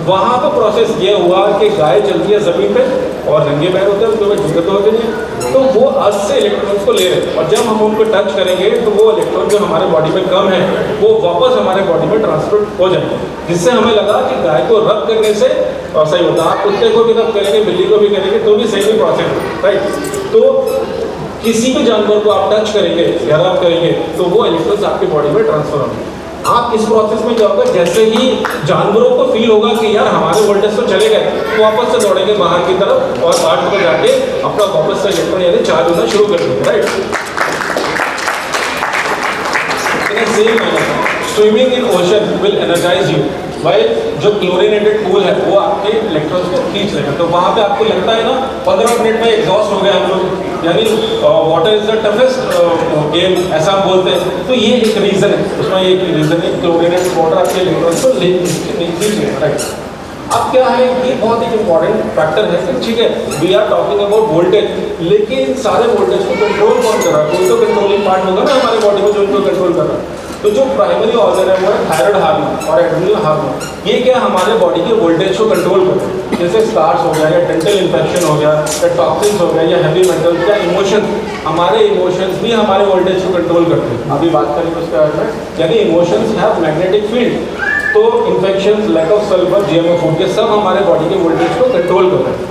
वहाँ पर प्रोसेस ये हुआ कि गाय चलती है ज़मीन पे और नंगे पैर होते हैं, उसके ऊपर जूते तो होते नहीं, तो वो अर्थ से इलेक्ट्रॉन्स को ले रहे हैं, और जब हम उनको टच करेंगे तो वो इलेक्ट्रॉन जो हमारे बॉडी में कम है वो वापस हमारे बॉडी में ट्रांसफर हो जाएंगे। जिससे हमें लगा कि गाय को रब करने से सही होता है। आप कुत्ते को भी रब करेंगे, बिल्ली को भी करेंगे तो भी सही प्रोसेस है, राइट। तो किसी भी जानवर को आप टच करेंगे या रब करेंगे तो वो इलेक्ट्रॉन्स आपकी बॉडी में ट्रांसफर होंगे। आप इस प्रोसेस में क्या होगा, जैसे ही जानवरों को फील होगा कि यार हमारे वोल्टेज तो चले गए, तो वापस से दौड़ेंगे बाहर की तरफ और अर्थ पर जाके अपना वापस से इलेक्ट्रॉन यानी चार्ज होना शुरू कर देंगे, right. Swimming in ocean will energize you, भाई जो क्लोरिनेटेड पूल है वो आपके इलेक्ट्रॉन्स को खींच लेगा। तो वहाँ पे आपको लगता है ना 15 मिनट में एग्जॉस्ट हो गए हम लोग, यानी water is the toughest game, ऐसा हम बोलते हैं। तो ये एक रीज़न है, उसमें एक रीज़न है, क्लोरिनेटेड वाटर आपके इलेक्ट्रॉन्स को खींच लेगा, राइट। अब क्या है, ये बहुत एक इंपॉर्टेंट फैक्टर है कि ठीक है, we are talking about voltage, लेकिन सारे वोल्टेज को कंट्रोल कौन कर रहा है, कोई तो कंट्रोलिंग पार्ट होगा ना हमारे बॉडी में जो उनको कंट्रोल कर रहा है। तो जो प्राइमरी ऑर्गन है वो है थायराइड हार्मोन और एड्रेनल हार्मोन। ये क्या हमारे बॉडी के वोल्टेज को कंट्रोल करते हैं। जैसे स्कार्स हो गया या डेंटल इन्फेक्शन हो गया या टॉक्सिन्स हो गया या हैवी मेटल्स या इमोशन, हमारे इमोशंस भी हमारे वोल्टेज को कंट्रोल करते हैं। अभी बात करेंगे उसके बारे में, यानी इमोशंस हैव मैग्नेटिक फील्ड। तो infection, lack of sulphur, GMO food, ये सब हमारे बॉडी के वोल्टेज को कंट्रोल कर रहे हैं।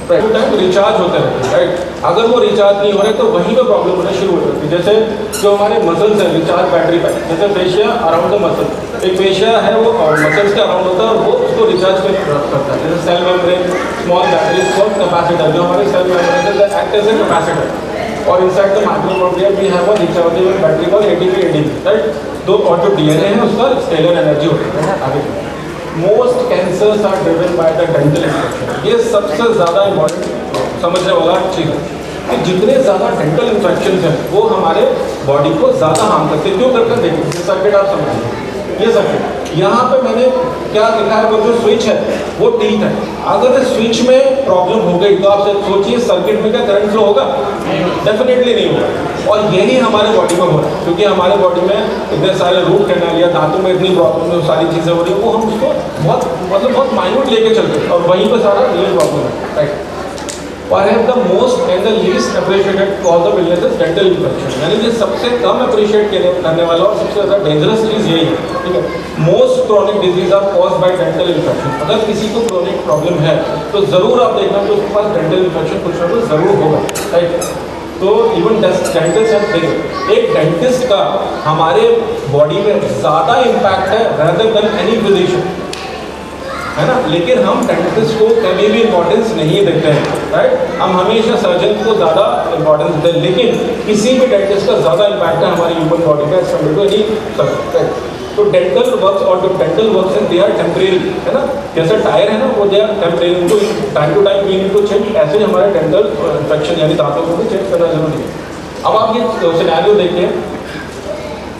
टाइम रिचार्ज होते रहते हैं, राइट। अगर वो रिचार्ज नहीं हो रहे तो वहीं पे प्रॉब्लम होना शुरू हो जाती है। जैसे जो हमारे मसल्स हैं, रिचार्ज बैटरी पैक, जैसे फेशिया अराउंड द मसल, एक फेशिया है वो मसल्स के अराउंड होता है और वो उसको रिचार्ज करता है। जैसे cell membrane, small battery, small capacitor, जो हमारे cell membrane act as a capacitor, और इनसाइड द माइक्रोमोबिया we have a rechargeable battery called ATP, right. दो और जो DNA है उसका स्केलर एनर्जी होती है। आगे most cancers are driven by the dental infection, ये सबसे ज़्यादा इम्पॉर्टेंट समझने वाला चीज़ है। कि जितने ज़्यादा डेंटल इन्फेक्शन हैं वो हमारे बॉडी को ज़्यादा हार्म करते हैं। क्यों करते हैं? देखिए ये सर्किट आप समझिए, ये सर्किट यहाँ पे मैंने क्या लिखा है, वो जो स्विच है वो टीथ है। अगर इस स्विच में प्रॉब्लम हो गई तो आप सोचिए सर्किट में क्या करंट फ्लो होगा? डेफिनेटली नहीं होगा। और यही हमारे बॉडी में हो रहा है, क्योंकि हमारे बॉडी में इतने सारे रूट कैनाल या दांतों में इतनी प्रॉब्लम है, सारी चीज़ें हो रही है, वो हम उसको बहुत माइन्यूट लेके चलते हैं और वहीं पर सारा रियल प्रॉब्लम है, right. Perhaps the most and the least appreciated cause of illness is dental infection, यानी कि सबसे कम अप्रिशिएट करने वाला और सबसे ज़्यादा डेंजरस चीज़ यही है, ठीक है। Most chronic disease are caused by dental infection. अगर किसी को क्रॉनिक प्रॉब्लम है तो ज़रूर आप देखना कि उसके पास डेंटल इन्फेक्शन कुछ ना कुछ ज़रूर होगा, राइट। तो इवन डेंटिस्ट है, देखिए एक डेंटिस्ट का हमारे बॉडी में ज़्यादा इम्पैक्ट है रेदर देन एनी फिजिशियन, है ना। लेकिन हम डेंटिस्ट को कभी भी इम्पोर्टेंस नहीं देते हैं, राइट। हम हमेशा सर्जन को ज़्यादा इम्पोर्टेंस देते हैं, लेकिन किसी भी डेंटिस्ट का ज़्यादा इम्पैक्ट है हमारी ह्यूमन बॉडी में, नहीं। तो डेंटल वर्क्स और जो डेंटल वर्क्स हैं दे आर टेम्परेरी, है ना। जैसे टायर है ना, वो दे आर टेम्परेरी, उनको time to time we need to check. ऐसे ही हमारे डेंटल इन्फेक्शन यानी दांतों को भी चेक करना जरूरी है। अब आप ये सिनेरियो देखिए,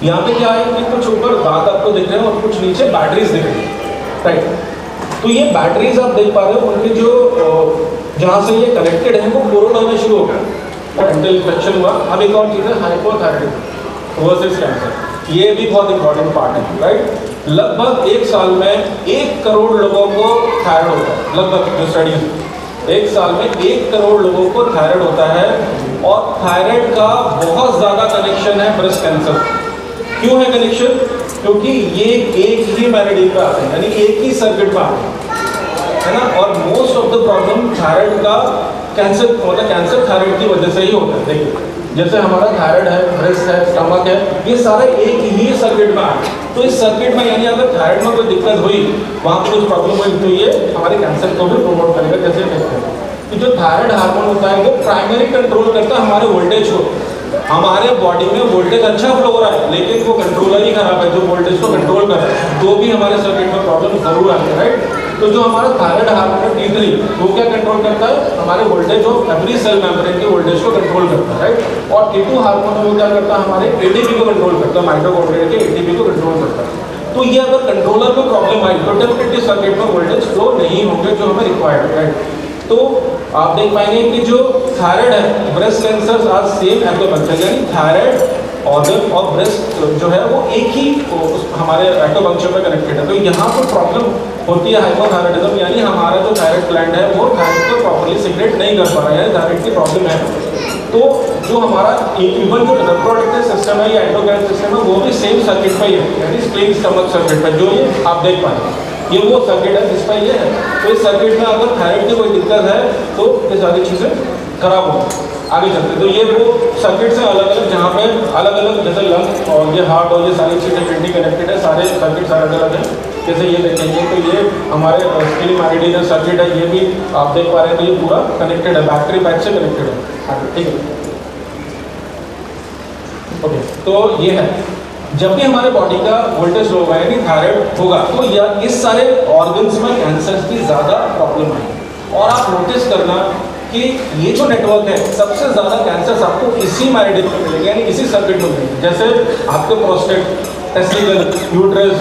यहाँ पे क्या है कि कुछ ऊपर दांत आपको दिख रहे हैं और कुछ नीचे बैटरीज दिख रही है, राइट। तो ये बैटरीज आप देख पा रहे हो, उनके जो जहाँ से ये कनेक्टेड है वो क्लोरोड होना शुरू हो गया, डेंटल इन्फेक्शन हुआ। अब एक और चीज़ है हाइपोथायराइडिज्म वर्सेस कैंसर, ये भी बहुत इंपॉर्टेंट पार्ट है, राइट। लगभग एक साल में 1 करोड़ लोगों को थायराइड होता है, लगभग जो स्टडीज, एक साल में 1 करोड़ लोगों को थायराइड होता है। और थायराइड का बहुत ज़्यादा कनेक्शन है ब्रेस्ट कैंसर। क्यों है कनेक्शन? क्योंकि ये एक ही मेरिडियन पे आते हैं, यानी एक ही सर्किट में आते हैं, है ना। और most of the problem thyroid का कैंसर मतलब कैंसर थायराइड की वजह से ही होता है। देखिए जैसे हमारा थायराइड है, ब्रेस्ट है, स्टमक है, ये सारे एक ही सर्किट में आते हैं। तो इस सर्किट में यानी अगर थायराइड में कोई दिक्कत हुई, वहाँ पर कुछ प्रॉब्लम हुई, तो ये हमारे कैंसर को भी प्रमोट करेगा। जैसे देखते हैं कि जो थायराइड हार्मोन होता है वो प्राइमरी कंट्रोल करता है हमारे वोल्टेज को। हमारे बॉडी में वोल्टेज अच्छा फ्लो हो रहा है, लेकिन वो कंट्रोलर ही खराब है जो वोल्टेज को कंट्रोल कर रहा है, तो भी हमारे सर्किट में प्रॉब्लम जरूर आती है, राइट। तो जो हमारा थायराइड हार्मोन है T3, वो क्या कंट्रोल करता है? हमारे voltage of every cell membrane के वोल्टेज को कंट्रोल करता है, राइट। और T2 हार्मोन वो क्या करता है? हमारे ATP को कंट्रोल करता है, माइटोकॉन्ड्रिया के ATP को कंट्रोल करता है। तो ये अगर कंट्रोलर में प्रॉब्लम आई तो डेफिनेटली सर्किट में वोल्टेज फ्लो नहीं होंगे जो हमें रिक्वायर्ड है, राइट। तो आप देख पाएंगे कि जो थायराइड है, ब्रेस्ट कैंसर आर सेम एक्टोपंक्चर, यानी थायराइड ऑर्गन और ब्रेस्ट जो है वो एक ही हमारे एक्टोपंक्चर में कनेक्टेड है। तो यहाँ पर प्रॉब्लम होती है हाइपोथायराइडिज्म, यानी हमारा जो थायराइड ग्लैंड है वो थायराइड को प्रॉपर्ली सिक्रेट नहीं कर पा रहा है, यानी थायराइड की प्रॉब्लम है। तो जो हमारा इवन जो रिप्रोडक्टिव सिस्टम है या एंडोक्राइन सिस्टम है वो भी सेम सर्किट पर ही है, यानी स्प्लिंग स्टमक सर्किट पर, जो ये आप देख पाएंगे ये वो सर्किट है जिस पर ये है। तो इस सर्किट में अगर थायराइड की कोई दिक्कत है तो ये सारी चीज़ें खराब होंगी आगे चलते। तो ये वो सर्किट से अलग अलग, जहाँ पे अलग अलग जैसे लंग और ये हार्ट और ये सारी चीज़ें किडनी कनेक्टेड है, सारे सर्किट अलग अलग हैं। जैसे ये देखेंगे तो ये हमारे स्प्लिंग मेरिडियन सर्किट है, ये भी आप देख पा रहे हैं। तो ये पूरा कनेक्टेड है, बैटरी पैक से कनेक्टेड है, ठीक है। ओके, तो ये है जब भी हमारे बॉडी का वोल्टेज लो होगा यानी थायराइड होगा तो या इस सारे ऑर्गन्स में कैंसर की ज़्यादा प्रॉब्लम आएगी। और आप नोटिस करना कि ये जो नेटवर्क है सबसे ज़्यादा कैंसर आपको इसी मेरिडियन में मिलेंगे, यानी इसी सर्किट में मिलेंगे। जैसे आपके prostate, testicle, uterus,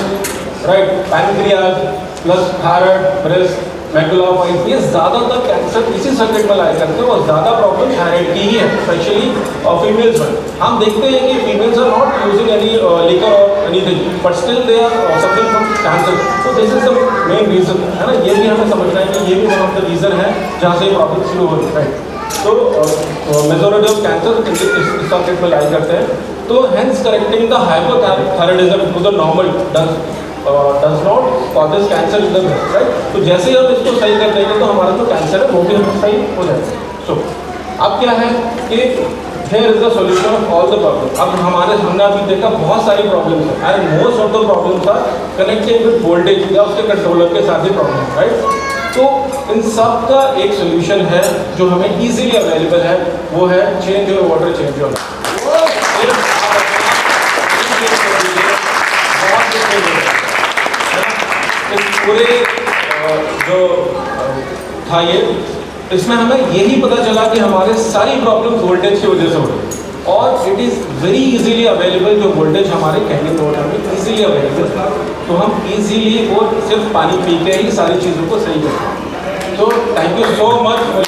right, pancreas plus thyroid, breast, macula point, ये ज़्यादातर कैंसर इसी सर्किट में लाया करते हैं। और ज़्यादा प्रॉब्लम थायराइड की ही है, स्पेशली फीमेल्स में। हम देखते हैं कि females are not using any liquor और anything, but still they are suffering from cancer. तो this is the main reason, है ना। ये भी हमें समझना है कि ये भी वन ऑफ द रीज़न है जहाँ से प्रॉब्लम शुरू हो रही है। तो मेजॉरिटी ऑफ कैंसर इस सर्किट में लाई करते हैं। तो hence correcting the hypothyroidism to the normal does not causes cancer in the breast, right? तो जैसे ही हम इसको सही कर देंगे तो हमारा जो कैंसर है वो भी हम सही हो जाएगा। सो अब क्या है कि here is the solution of all the problems। अब हमने अभी देखा बहुत सारी प्रॉब्लम्स है, and most of the problems are connected with voltage या उसके कंट्रोलर के साथ ही प्रॉब्लम, राइट। तो इन सब का एक सोल्यूशन है जो हमें इजीली अवेलेबल है, वो है change your water, change your life. पूरे जो था ये तो इसमें हमें यही पता चला कि हमारे सारी प्रॉब्लम्स वोल्टेज की वजह से हो रही है और it is very easily available. जो वोल्टेज हमारे कहने को में इजीली अवेलेबल, तो हम इजीली वो सिर्फ पानी पी के ही सारी चीज़ों को सही करते हैं। तो thank you so much for